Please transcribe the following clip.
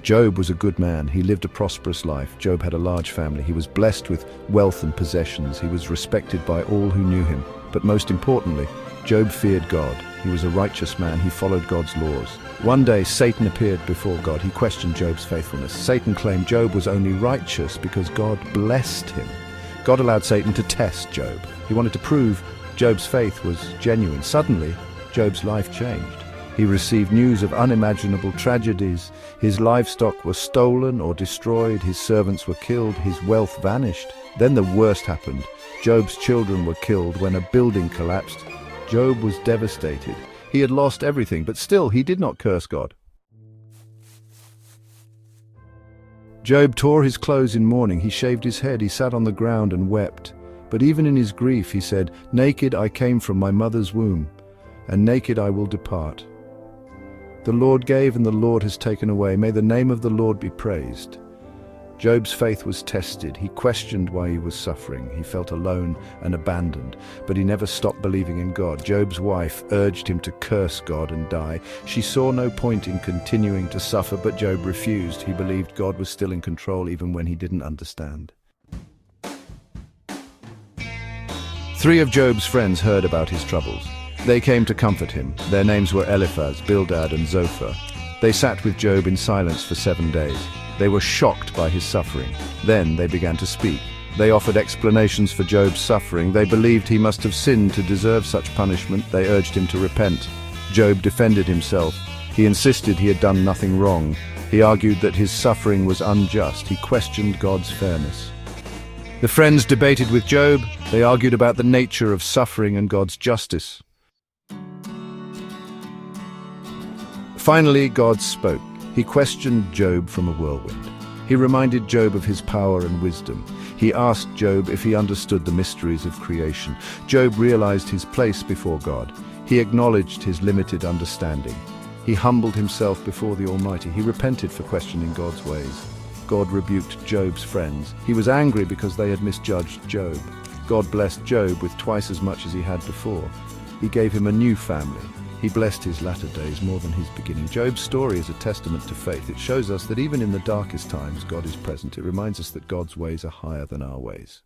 Job was a good man. He lived a prosperous life. Job had a large family. He was blessed with wealth and possessions. He was respected by all who knew him. But most importantly, Job feared God. He was a righteous man. He followed God's laws. One day, Satan appeared before God. He questioned Job's faithfulness. Satan claimed Job was only righteous because God blessed him. God allowed Satan to test Job. He wanted to prove Job's faith was genuine. Suddenly, Job's life changed. He received news of unimaginable tragedies. His livestock was stolen or destroyed. His servants were killed. His wealth vanished. Then the worst happened. Job's children were killed when a building collapsed. Job was devastated. He had lost everything, but still he did not curse God. Job tore his clothes in mourning. He shaved his head. He sat on the ground and wept. But even in his grief he said, "Naked I came from my mother's womb, and naked I will depart. The Lord gave and the Lord has taken away. May the name of the Lord be praised." Job's faith was tested. He questioned why he was suffering. He felt alone and abandoned, but he never stopped believing in God. Job's wife urged him to curse God and die. She saw no point in continuing to suffer, but Job refused. He believed God was still in control even when he didn't understand. 3 of Job's friends heard about his troubles. They came to comfort him. Their names were Eliphaz, Bildad, and Zophar. They sat with Job in silence for 7 days. They were shocked by his suffering. Then they began to speak. They offered explanations for Job's suffering. They believed he must have sinned to deserve such punishment. They urged him to repent. Job defended himself. He insisted he had done nothing wrong. He argued that his suffering was unjust. He questioned God's fairness. The friends debated with Job. They argued about the nature of suffering and God's justice. Finally, God spoke. He questioned Job from a whirlwind. He reminded Job of his power and wisdom. He asked Job if he understood the mysteries of creation. Job realized his place before God. He acknowledged his limited understanding. He humbled himself before the Almighty. He repented for questioning God's ways. God rebuked Job's friends. He was angry because they had misjudged Job. God blessed Job with twice as much as he had before. He gave him a new family. He blessed his latter days more than his beginning. Job's story is a testament to faith. It shows us that even in the darkest times, God is present. It reminds us that God's ways are higher than our ways.